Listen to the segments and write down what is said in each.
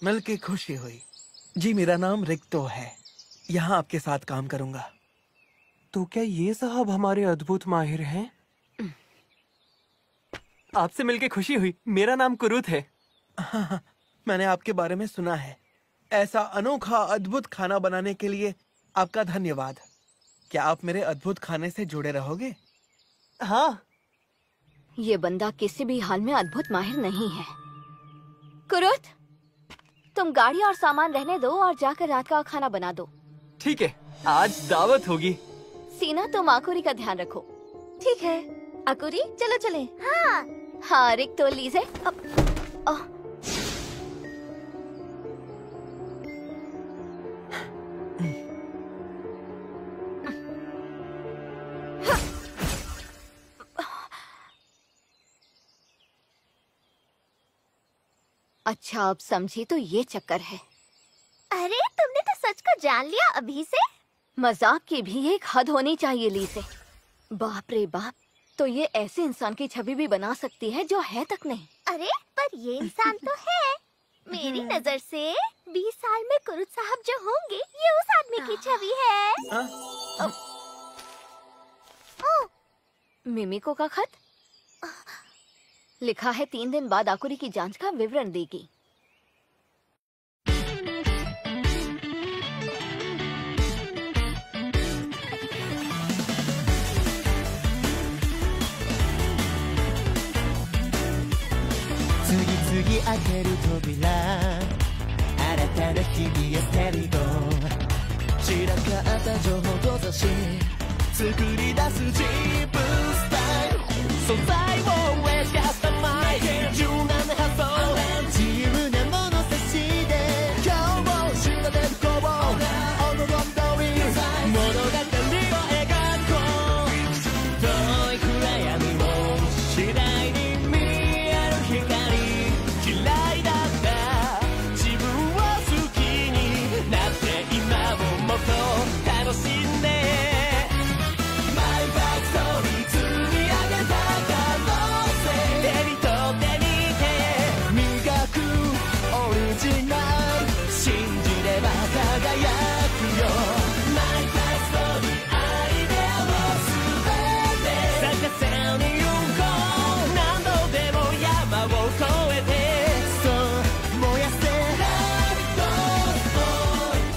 मिलके खुशी हुई। जी, मेरा नाम रिक्तो है। यहाँ आपके साथ काम करूंगा। तो क्या ये साहब हमारे अद्भुत माहिर हैं? आपसे मिलके खुशी हुई। मेरा नाम कुरुत है। हाँ, मैंने आपके बारे में सुना है। ऐसा अनोखा अद्भुत खाना बनाने के लिए आपका धन्यवाद। क्या आप मेरे अद्भुत खाने से जुड़े रहोगे? हाँ। ये बंदा किसी भी हाल में अद्भुत माहिर नहीं है। कुरुत, तुम गाड़ी और सामान रहने दो और जाकर रात का खाना बना दो। ठीक है, आज दावत होगी। सीना, तुम आकुरी का ध्यान रखो। ठीक है आकुरी, चलो चले। हाँ हाँ रिक्तो, लीजिए। अच्छा, अब समझी तो ये चक्कर है। अरे तुमने तो सच को जान लिया अभी से। मजाक की भी एक हद होनी चाहिए लीसे। बाप रे बाप, तो ये ऐसे इंसान की छवि भी बना सकती है जो है तक नहीं। अरे पर ये इंसान तो है। मेरी नजर से 20 साल में कुरुत साहब जो होंगे, ये उस आदमी की छवि है। मिमिको का खत लिखा है 3 दिन बाद आकुरी की जांच का विवरण देगी।次々開ける扉、新たな日々へステリゴ散らかった情報と雑誌作り出すジープスタイル、素材を植え付けたマイケル柔軟な発想、自由な物差しで今日を仕立てる工房、おのろん通り物語を描こう、遠い暗闇を次第に見える光、嫌いだった自分を好きになって今をもっと楽しんで、マイバックストーリー積み上げた可能性、手に取ってみて磨くオリジナル、信じれば輝くよ、マイバックストーリー、アイデアを全て咲かせに行こう、何度でも山を越えて、そう燃やせライトボーイ。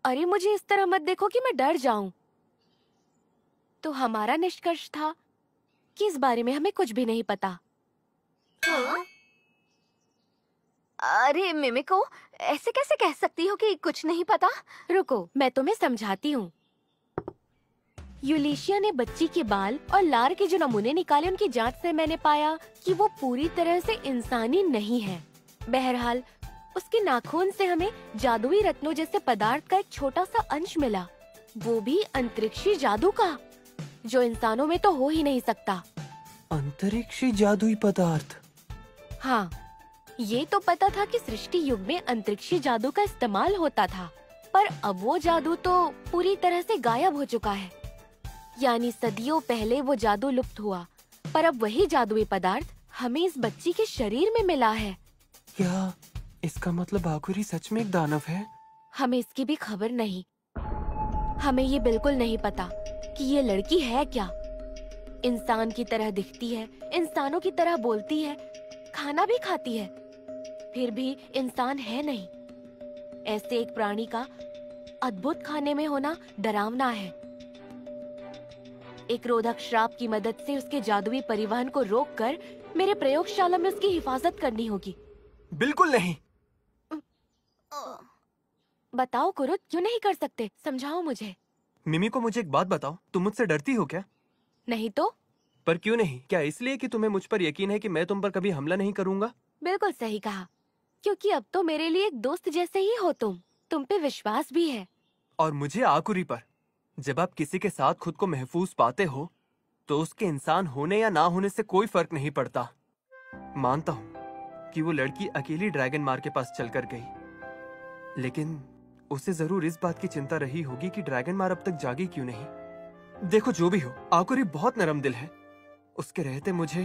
अरे मुझे इस तरह मत देखो कि मैं डर जाऊं। तो हमारा निष्कर्ष था कि इस बारे में हमें कुछ भी नहीं पता। अरे मिमिको, ऐसे कैसे कह सकती हो कि कुछ नहीं पता? रुको, मैं तुम्हें समझाती हूँ। यूलिशिया ने बच्ची के बाल और लार के जो नमूने निकाले, उनकी जांच से मैंने पाया कि वो पूरी तरह से इंसानी नहीं है। बहरहाल उसके नाखून से हमें जादुई रत्नों जैसे पदार्थ का एक छोटा सा अंश मिला, वो भी अंतरिक्षी जादू का, जो इंसानों में तो हो ही नहीं सकता। अंतरिक्षी जादुई पदार्थ? हाँ, ये तो पता था कि सृष्टि युग में अंतरिक्षी जादू का इस्तेमाल होता था, पर अब वो जादू तो पूरी तरह से गायब हो चुका है। यानी सदियों पहले वो जादू लुप्त हुआ, पर अब वही जादुई पदार्थ हमें इस बच्ची के शरीर में मिला है। क्या इसका मतलब आकुरी सच में एक दानव है? हमें इसकी भी खबर नहीं। हमें ये बिल्कुल नहीं पता कि ये लड़की है क्या। इंसान की तरह दिखती है, इंसानों की तरह बोलती है, खाना भी खाती है, फिर भी इंसान है नहीं। ऐसे एक प्राणी का अद्भुत खाने में होना डरावना है। एक रोधक श्राप की मदद से उसके जादुई परिवहन को रोककर मेरे प्रयोगशाला में उसकी हिफाजत करनी होगी। बिल्कुल नहीं। बताओ कुरुत, क्यों नहीं कर सकते? समझाओ मुझे। मिमी को मुझे एक बात बताओ, तुम मुझसे डरती हो क्या? नहीं तो? पर क्यों नहीं? क्या इसलिए कि तुम्हें मुझ पर यकीन है कि मैं तुम पर कभी हमला नहीं करूंगा? बिल्कुल सही कहा, क्योंकि अब तो मेरे लिए एक दोस्त जैसे ही हो तुम पे विश्वास भी है। और मुझे आकुरी पर। जब आप किसी के साथ खुद को महफूज पाते हो तो उसके इंसान होने या ना होने से कोई फर्क नहीं पड़ता। मानता हूँ कि वो लड़की अकेली ड्रैगन मार के पास चलकर गई, लेकिन उसे जरूर इस बात की चिंता रही होगी कि ड्रैगन मार अब तक जागी क्यों नहीं। देखो जो भी हो, आकुरी बहुत नरम दिल है। उसके रहते मुझे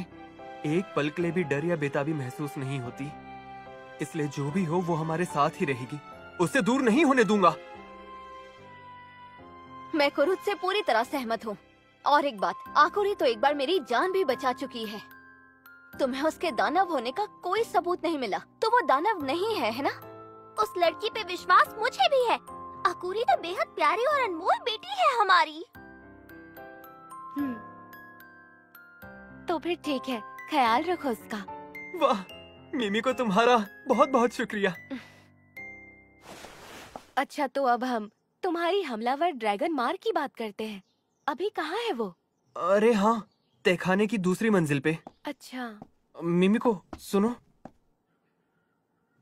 एक पल के लिए भी डर या बेताबी महसूस नहीं होती। इसलिए जो भी हो वो हमारे साथ ही रहेगी, उसे दूर नहीं होने दूंगा। मैं कुरुत से पूरी तरह सहमत हूँ। और एक बात, आकुरी तो एक बार मेरी जान भी बचा चुकी है। तुम्हें उसके दानव होने का कोई सबूत नहीं मिला, तो वो दानव नहीं है ना? उस लड़की पे विश्वास मुझे भी है। अकुरी तो बेहद प्यारी और अनमोल बेटी है हमारी। तो फिर ठीक है, ख्याल रखो उसका। वाह, मिमी को तुम्हारा बहुत बहुत शुक्रिया। अच्छा, तो अब हम तुम्हारी हमलावर ड्रैगन मार की बात करते हैं। अभी कहाँ है वो? अरे हाँ, तहखाने की दूसरी मंजिल पे। अच्छा। मिमी को सुनो,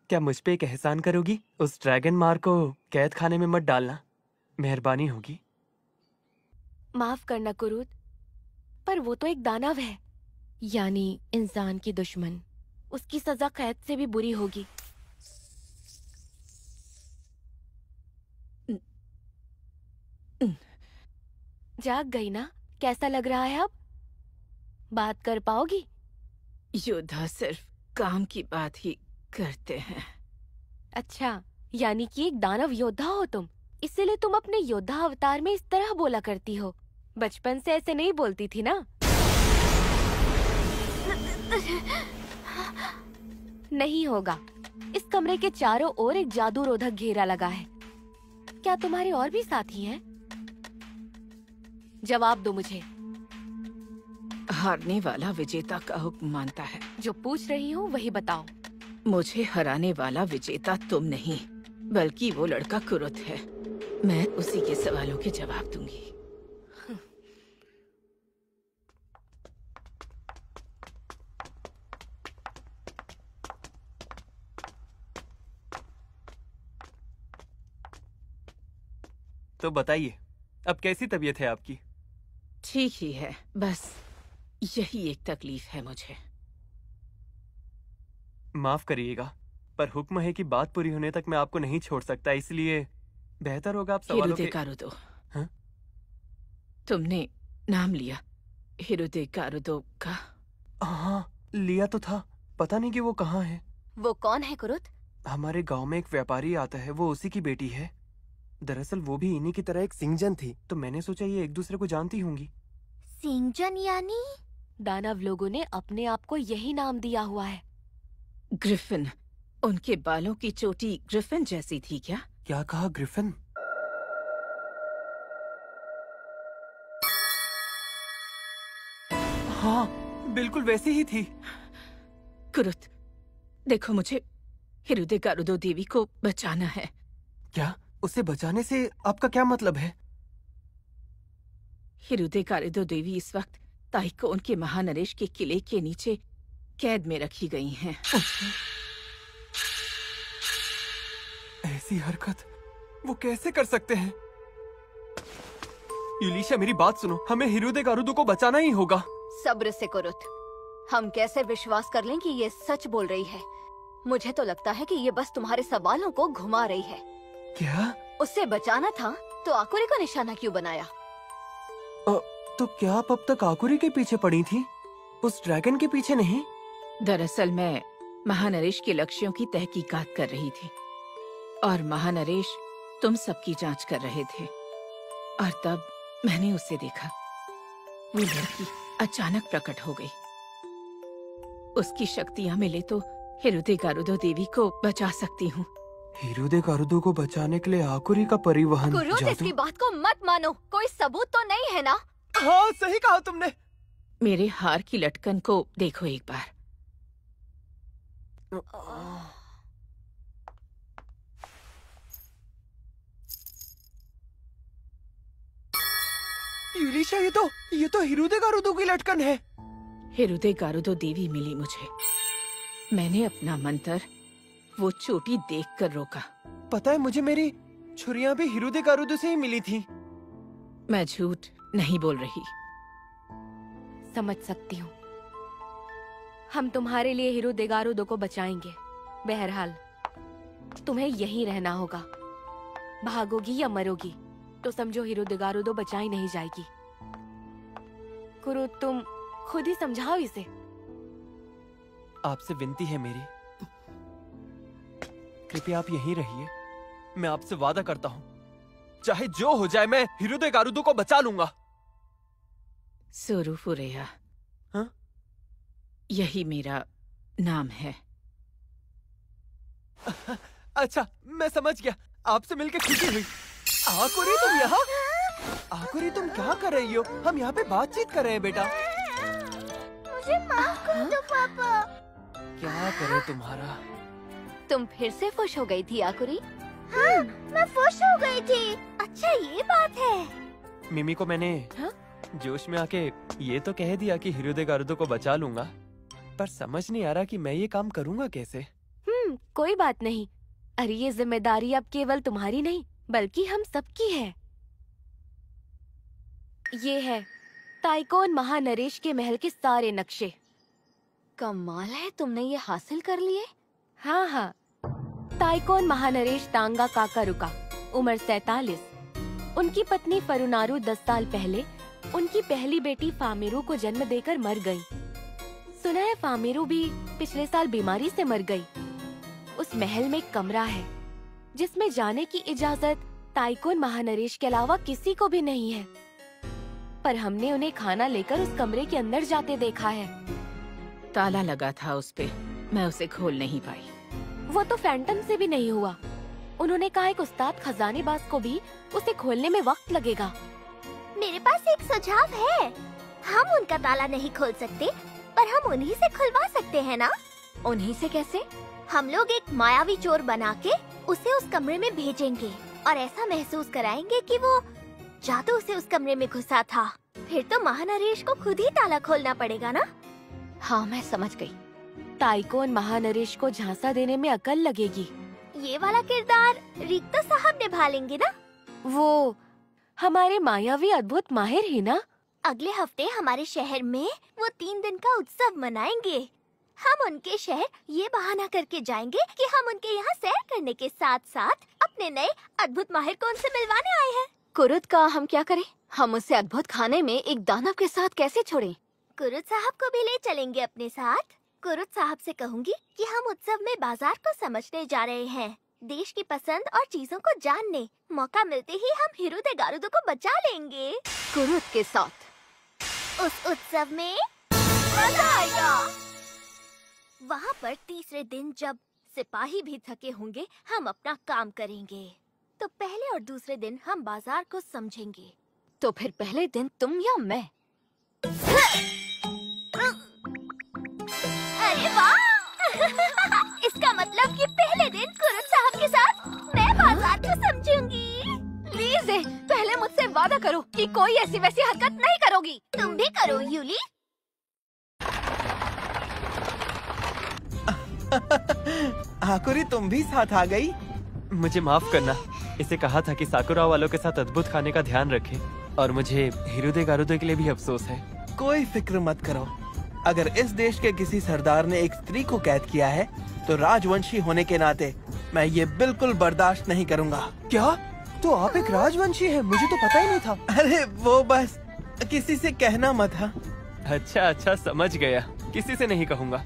क्या मुझ पे एक एहसान करोगी? उस ड्रैगन मार को कैद खाने में मत डालना, मेहरबानी होगी। माफ करना कुरुत, पर वो तो एक दानव है, यानी इंसान की दुश्मन। उसकी सजा कैद से भी बुरी होगी। जाग गई ना? कैसा लग रहा है अब? बात कर पाओगी? योद्धा सिर्फ काम की बात ही करते हैं। अच्छा, यानी कि एक दानव योद्धा हो तुम, इसीलिए तुम अपने योद्धा अवतार में इस तरह बोला करती हो। बचपन से ऐसे नहीं बोलती थी ना? नहीं होगा। इस कमरे के चारों ओर एक जादू रोधक घेरा लगा है। क्या तुम्हारे और भी साथी हैं? जवाब दो मुझे। हारने वाला विजेता का हुक्म मानता है। जो पूछ रही हूँ वही बताओ। मुझे हराने वाला विजेता तुम नहीं, बल्कि वो लड़का कुरुत है। मैं उसी के सवालों के जवाब दूंगी। तो बताइए, अब कैसी तबीयत है आपकी? ठीक ही है, बस यही एक तकलीफ है मुझे। माफ करिएगा, पर हुक्म है कि बात पूरी होने तक मैं आपको नहीं छोड़ सकता, इसलिए बेहतर होगा आप सवालों के... कारुदो। हाँ? तुमने नाम लिया हिरुदे कारुदो का? हाँ, लिया तो था। पता नहीं कि वो कहाँ है। वो कौन है कुरुत? हमारे गांव में एक व्यापारी आता है, वो उसी की बेटी है। दरअसल वो भी इन्हीं की तरह एक सिंगजन थी, तो मैंने सोचा ये एक दूसरे को जानती होंगी। सिंगजन यानी? दानव लोगों ने अपने आप को यही नाम दिया हुआ है। ग्रिफिन। उनके बालों की चोटी ग्रिफिन जैसी थी क्या? क्या कहा? ग्रिफिन? हाँ, बिल्कुल वैसी ही थी। कुरुत, देखो, मुझे हिरुदे कारुदो देवी को बचाना है। क्या? उसे बचाने से आपका क्या मतलब है? हिरुदे कारुदो देवी इस वक्त ताइको उनके महानरेश के किले के नीचे कैद में रखी गई हैं। ऐसी हरकत वो कैसे कर सकते हैं? यूलिशा, मेरी बात सुनो, हमें हिरुदे कारुदो को बचाना ही होगा। सब्र से कुरुत, हम कैसे विश्वास कर लें कि ये सच बोल रही है? मुझे तो लगता है कि ये बस तुम्हारे सवालों को घुमा रही है। क्या? उससे बचाना था तो आकुरी को निशाना क्यों बनाया? तो क्या आप अब तक आकुरी के पीछे पड़ी थी, उस ड्रैगन के पीछे नहीं? दरअसल मैं महानरेश के लक्ष्यों की तहकीकात कर रही थी और महानरेश तुम सबकी जांच कर रहे थे, और तब मैंने उसे देखा। वो लड़की अचानक प्रकट हो गई। उसकी शक्तियां मिले तो हिरुदे कारुदो देवी को बचा सकती हूँ। हिरुदे कारुदो को बचाने के लिए आकुरी का परिवहन कुरुत, जादू? इसकी बात को मत मानो, कोई सबूत तो नहीं है ना? हाँ, सही कहा तुमने। मेरे हार की लटकन को देखो एक बार। यूलिशा, ये तो हिरुदे कारुदो की लटकन है। हिरुदे कारुदो देवी मिली मुझे। मैंने अपना मंत्र वो चोटी देखकर रोका। पता है, मुझे मेरी छुरियां भी हिरुदे कारुदो से ही मिली थी। मैं झूठ नहीं बोल रही। समझ सकती हूँ। हम तुम्हारे लिए हिरुदेगारुदो को बचाएंगे। बहरहाल तुम्हें यहीं रहना होगा। भागोगी या मरोगी तो समझो हिरुदेगारुदो बचाई नहीं जाएगी। कुरु, तुम खुद ही समझाओ इसे। आपसे विनती है मेरी, कृपया आप यहीं रहिए। मैं आपसे वादा करता हूँ, चाहे जो हो जाए मैं हिरुदेगारुदो को बचा लूंगा। सोरू फुरेया, हाँ? यही मेरा नाम है। अच्छा, मैं समझ गया। आपसे मिलकर खुशी हुई। आकुरी, तुम यहाँ? आकुरी, तुम क्या कर रही हो? हम यहाँ पे बातचीत कर रहे हैं बेटा। मुझे माफ कर दो पापा। क्या करे तुम्हारा? तुम फिर से खुश हो गई थी आकुरी? हाँ, मैं खुश हो गई थी। अच्छा, ये बात है। मिमी को मैंने जोश में आके ये तो कह दिया कि हिरुदेगारुदो को बचा लूंगा, पर समझ नहीं आ रहा कि मैं ये काम करूंगा कैसे। कोई बात नहीं। अरे ये जिम्मेदारी अब केवल तुम्हारी नहीं बल्कि हम सबकी है। ये है ताइकोन महानरेश के महल के सारे नक्शे। कमाल है, तुमने ये हासिल कर लिए। हाँ हाँ, ताइकोन महानरेश तांगा काकारुका, उम्र 47। उनकी पत्नी फरुनारू 10 साल पहले उनकी पहली बेटी फामिरू को जन्म देकर मर गई। सुना है फामिरू भी पिछले साल बीमारी से मर गई। उस महल में एक कमरा है जिसमें जाने की इजाजत ताइकोन महानरेश के अलावा किसी को भी नहीं है, पर हमने उन्हें खाना लेकर उस कमरे के अंदर जाते देखा है। ताला लगा था उस पे, मैं उसे खोल नहीं पाई। वो तो फैंटम से भी नहीं हुआ। उन्होंने कहा एक उस्ताद खजानेबाज को भी उसे खोलने में वक्त लगेगा। मेरे पास एक सुझाव है। हम उनका ताला नहीं खोल सकते, पर हम उन्हीं से खुलवा सकते हैं ना? उन्हीं से कैसे? हम लोग एक मायावी चोर बना के उसे उस कमरे में भेजेंगे और ऐसा महसूस कराएंगे कि वो जादू से उस कमरे में घुसा था। फिर तो महानरेश को खुद ही ताला खोलना पड़ेगा ना? हाँ, मैं समझ गई। ताइकोन महानरेश को झांसा देने में अकल लगेगी। ये वाला किरदार रिक्ता साहब निभा लेंगे ना? वो हमारे मायावी अद्भुत माहिर ही ना? अगले हफ्ते हमारे शहर में वो 3 दिन का उत्सव मनाएंगे। हम उनके शहर ये बहाना करके जाएंगे कि हम उनके यहाँ सैर करने के साथ साथ अपने नए अद्भुत माहिर को उनसे मिलवाने आए हैं। कुरुत का हम क्या करें? हम उसे अद्भुत खाने में एक दानव के साथ कैसे छोड़ें? कुरुत साहब को भी ले चलेंगे अपने साथ। कुरुत साहब से कहूँगी कि हम उत्सव में बाजार को समझने जा रहे हैं, देश की पसंद और चीजों को जानने। मौका मिलते ही हम हिरुदेगारुदो को बचा लेंगे। कुरुत के साथ उस उत्सव में मजा आएगा। वहाँ पर तीसरे दिन जब सिपाही भी थके होंगे, हम अपना काम करेंगे। तो पहले और दूसरे दिन हम बाजार को समझेंगे। तो फिर पहले दिन तुम या मैं? अरे वाह! इसका मतलब कि पहले दिन कुरुत साहब के साथ मैं बाजार को समझूंगी। प्लीज पहले मुझसे वादा करो कि कोई ऐसी वैसी हरकत नहीं करोगी। तुम भी करो यूली। आकुरी, तुम भी साथ आ गई? मुझे माफ करना। इसे कहा था कि साकुरा वालों के साथ अद्भुत खाने का ध्यान रखे, और मुझे हिरुदेगारुदो के लिए भी अफसोस है। कोई फिक्र मत करो। अगर इस देश के किसी सरदार ने एक स्त्री को कैद किया है तो राजवंशी होने के नाते मैं ये बिल्कुल बर्दाश्त नहीं करूँगा। क्या? तो आप एक राजवंशी हैं? मुझे तो पता ही नहीं था। अरे वो बस किसी से कहना मत। हाँ अच्छा अच्छा, समझ गया। किसी से नहीं कहूँगा।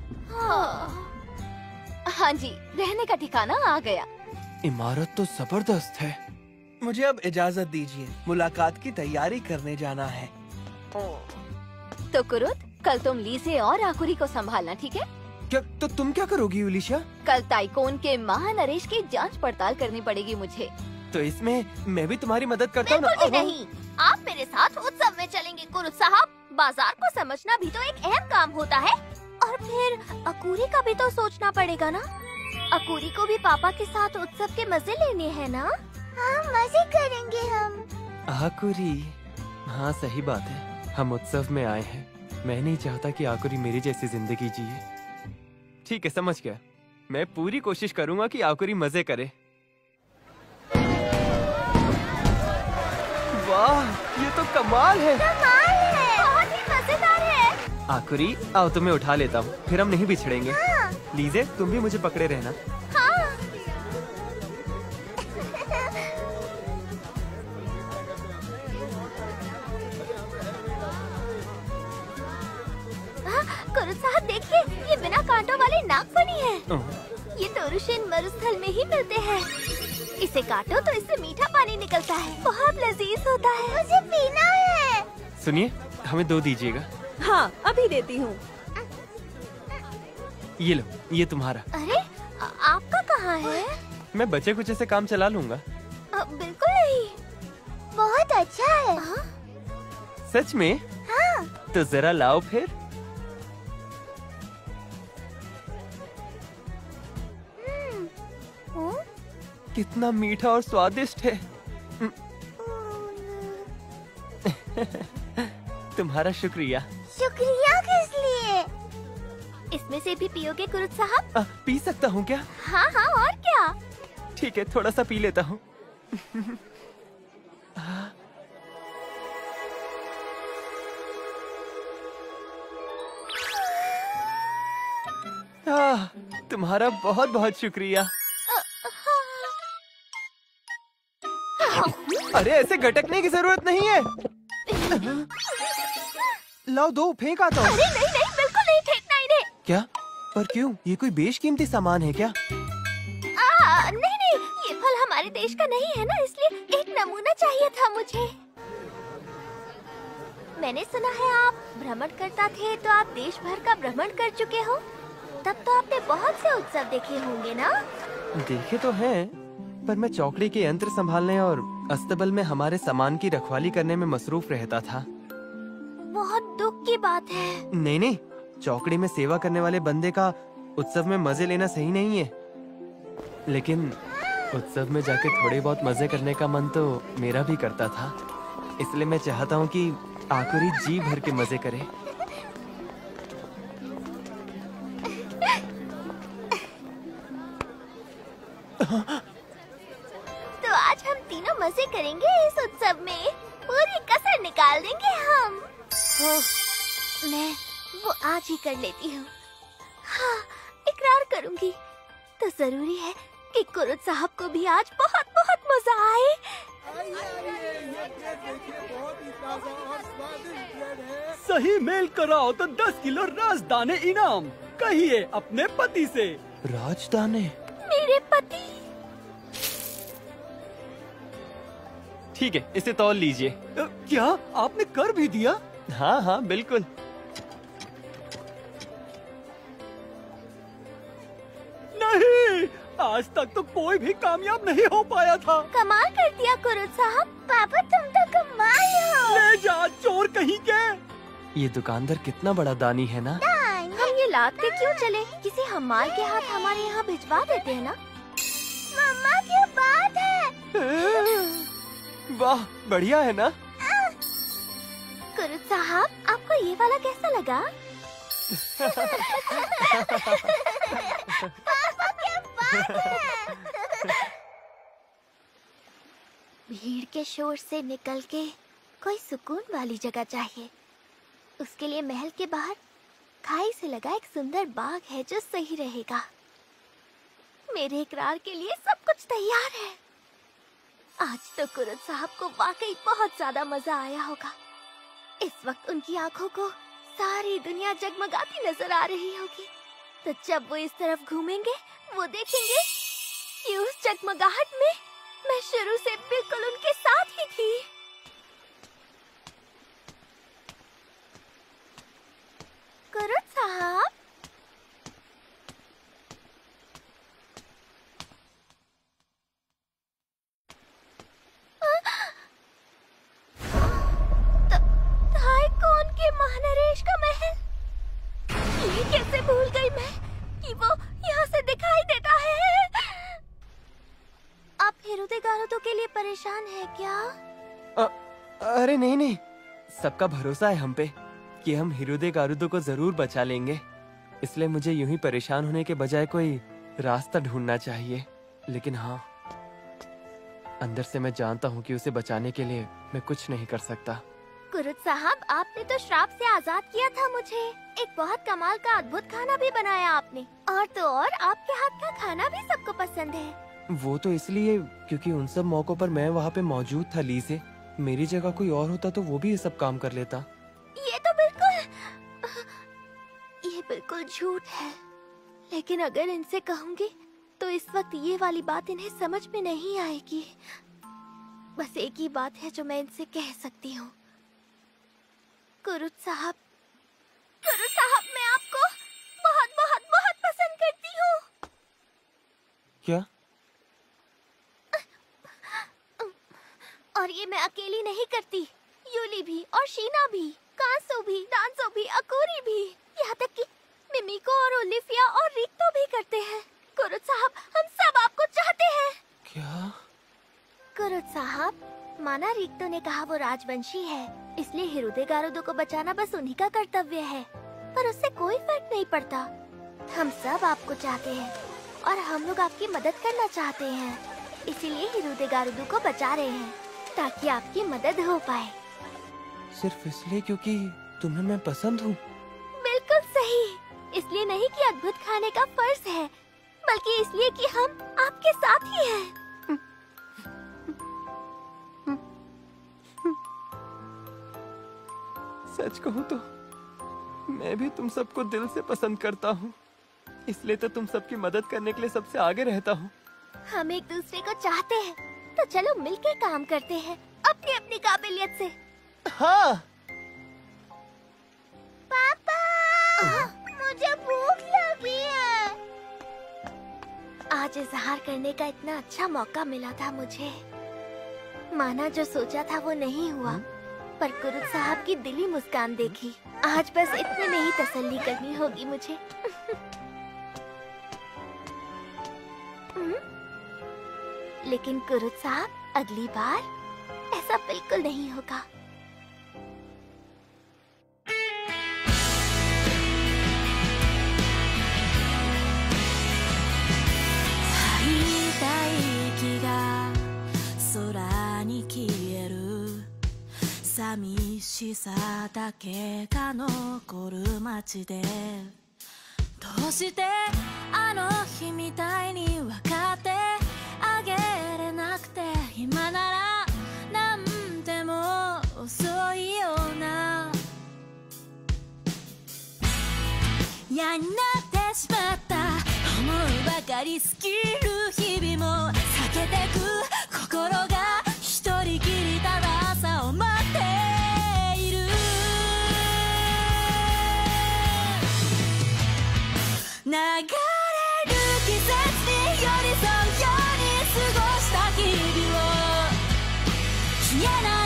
हाँ जी, रहने का ठिकाना आ गया। इमारत तो जबरदस्त है। मुझे अब इजाजत दीजिए, मुलाकात की तैयारी करने जाना है। तो कुरुत, कल तुम लीसे और आकुरी को संभालना, ठीक है? क्या? तो तुम क्या करोगी यूलिशिया? कल ताइकोन के महानरेश की जांच पड़ताल करनी पड़ेगी मुझे। तो इसमें मैं भी तुम्हारी मदद करता हूँ ना? बिल्कुल भी नहीं। आप मेरे साथ उत्सव में चलेंगे कुरुत साहब। बाजार को समझना भी तो एक अहम काम होता है। और फिर अकुरी का भी तो सोचना पड़ेगा ना। अकुरी को भी पापा के साथ उत्सव के मजे लेने हैं ना। हाँ, मजे करेंगे हम। आकुरी, हाँ सही बात है, हम उत्सव में आए हैं। मैं नहीं चाहता कि आकुरी मेरी जैसी जिंदगी जिए। ठीक है, समझ गया। मैं पूरी कोशिश करूंगा कि आकुरी मजे करे। वाह, ये तो कमाल है। कमाल है, बहुत ही मजेदार है। आकुरी, आओ तुम्हें उठा लेता हूँ, फिर हम नहीं बिछड़ेंगे। लीजे, तुम भी मुझे पकड़े रहना। कुरुद साहब देखिए, ये बिना कांटों वाले नागफनी है। ये तोरुशेन मरुस्थल में ही मिलते हैं। इसे काटो तो इससे मीठा पानी निकलता है, बहुत लजीज होता है। मुझे पीना है। सुनिए, हमें 2 दीजिएगा। हाँ, अभी देती हूँ। ये लो, ये तुम्हारा। अरे आपका कहाँ है? मैं बचे कुछ से काम चला लूंगा। बिल्कुल नहीं, बहुत अच्छा है। सच में? हाँ। तो जरा लाओ फिर। कितना मीठा और स्वादिष्ट है। तुम्हारा शुक्रिया। शुक्रिया किस लिए? इसमें से भी पियोगे कुरुद साहब? पी सकता हूँ क्या? हाँ हाँ, और क्या। ठीक है, थोड़ा सा पी लेता हूँ। तुम्हारा बहुत बहुत शुक्रिया। अरे ऐसे गटकने की जरूरत नहीं है। लाओ दो, फेंक आता हूँ। अरे नहीं नहीं, बिल्कुल नहीं फेंकना इन्हें। क्या? पर क्यों? ये कोई बेशकीमती सामान है क्या? नहीं नहीं, ये फल हमारे देश का नहीं है ना, इसलिए एक नमूना चाहिए था मुझे। मैंने सुना है आप भ्रमण करता थे, तो आप देश भर का भ्रमण कर चुके हो। तब तो आपने बहुत से उत्सव देखे होंगे ना? देखे तो हैं, पर मैं चौकड़ी के यंत्र संभालने और अस्तबल में हमारे सामान की रखवाली करने में मसरूफ रहता था। बहुत दुख की बात है। नहीं नहीं, चौकड़ी में सेवा करने वाले बंदे का उत्सव में मजे लेना सही नहीं है। लेकिन उत्सव में जाके थोड़े बहुत मजे करने का मन तो मेरा भी करता था, इसलिए मैं चाहता हूँ कि आकुरी जी भर के मजे करे। तो आज हम तीनों मजे करेंगे इस उत्सव में, पूरी कसर निकाल देंगे हम। मैं वो आज ही कर लेती हूँ। हाँ, इकरार करूँगी। तो जरूरी है कि कुरुद साहब को भी आज बहुत बहुत मजा आए। सही मेल कराओ तो 10 किलो राजदाने इनाम। कहिए अपने पति से। राजदाने? मेरे पति? ठीक है, इसे तौल लीजिए। क्या आपने कर भी दिया? हाँ हाँ बिल्कुल। नहीं, आज तक तो कोई भी कामयाब नहीं हो पाया था। कमाल कर दिया कुरुद साहब। पापा तुम तो कमाल हो। ले जा चोर कहीं के। ये दुकानदार कितना बड़ा दानी है ना। हम ये लाद के क्यों चले? किसी हमाल के हाथ हमारे यहाँ भिजवा देते हैं ना। मम्मा क्या बात है? वाह, बढ़िया है ना। कुरुद साहब, आपको ये वाला कैसा लगा? पापा क्या बात है? भीड़ के शोर से निकल के कोई सुकून वाली जगह चाहिए। उसके लिए महल के बाहर खाई से लगा एक सुंदर बाग है जो सही रहेगा। मेरे इकरार के लिए सब कुछ तैयार है। आज तो कुरुद साहब को वाकई बहुत ज्यादा मजा आया होगा। इस वक्त उनकी आंखों को सारी दुनिया जगमगाती नजर आ रही होगी। तो जब वो इस तरफ घूमेंगे, वो देखेंगे कि उस जगमगाहट में मैं शुरू से बिल्कुल उनके साथ ही थी। कुरुद साहब, कौन के महानरेश का महल? ये कैसे भूल गई मैं कि वो यहाँ से दिखाई देता है। आप हिरुदे गारुदो के लिए परेशान हैं क्या? अरे नहीं नहीं, सबका भरोसा है हम पे कि हम हिरुदे गारुदो को जरूर बचा लेंगे। इसलिए मुझे यूं ही परेशान होने के बजाय कोई रास्ता ढूंढना चाहिए। लेकिन हाँ, अंदर से मैं जानता हूँ कि उसे बचाने के लिए मैं कुछ नहीं कर सकता। कुरुत साहब, आपने तो श्राप से आजाद किया था मुझे। एक बहुत कमाल का अद्भुत खाना भी बनाया आपने। और तो और आपके हाथ का खाना भी सबको पसंद है। वो तो इसलिए क्योंकि उन सब मौकों पर मैं वहाँ पे मौजूद था ली से। मेरी जगह कोई और होता तो वो भी ये सब काम कर लेता। ये बिल्कुल झूठ है। लेकिन अगर इनसे कहूँगी तो इस वक्त ये वाली बात इन्हें समझ में नहीं आएगी। बस एक ही बात है जो मैं इनसे कह सकती हूँ। कुरुत साहब, मैं आपको बहुत बहुत बहुत पसंद करती हूँ। क्या? और ये मैं अकेली नहीं करती, यूली भी और शीना भी, कांसो भी, डांसो भी, अकूरी भी, यहाँ तक कि मिमिको और ओलिफिया और रिक्तो भी करते हैं। कुरुत साहब, हम सब आपको चाहते हैं। क्या? कुरुत साहब, माना रिक्तो ने कहा वो राजवंशी है, इसलिए हिरुदे गारुदो को बचाना बस उन्हीं का कर्तव्य है। पर उससे कोई फर्क नहीं पड़ता। हम सब आपको चाहते हैं और हम लोग आपकी मदद करना चाहते हैं। इसीलिए हिरुदे गारुदो को बचा रहे हैं ताकि आपकी मदद हो पाए। सिर्फ इसलिए क्योंकि तुम्हें मैं पसंद हूँ? बिल्कुल सही। इसलिए नहीं कि अद्भुत खाने का फर्ज है, बल्कि इसलिए कि हम आपके साथ ही हैं। सच कहूँ तो मैं भी तुम सबको दिल से पसंद करता हूँ। इसलिए तो तुम सबकी मदद करने के लिए सबसे आगे रहता हूँ। हम एक दूसरे को चाहते हैं, तो चलो मिलके काम करते हैं अपनी अपनी काबिलियत से। हाँ। पापा, मुझे भूख लगी है। आज इजहार करने का इतना अच्छा मौका मिला था मुझे। माना जो सोचा था वो नहीं हुआ, पर कुरुत साहब की दिली मुस्कान देखी। आज बस इतने में ही तसल्ली करनी होगी मुझे। लेकिन कुरुत साहब, अगली बार ऐसा बिल्कुल नहीं होगा।空に消える寂しさだけが残る街で、どうしてあの日みたいに分かってあげれなくて、今ならなんでも遅いような、嫌になってしまった、思うばかり過ぎる日々も避けてく心が一人きりただ朝を待っている。流れる季節に寄り添うように過ごした日々を消えない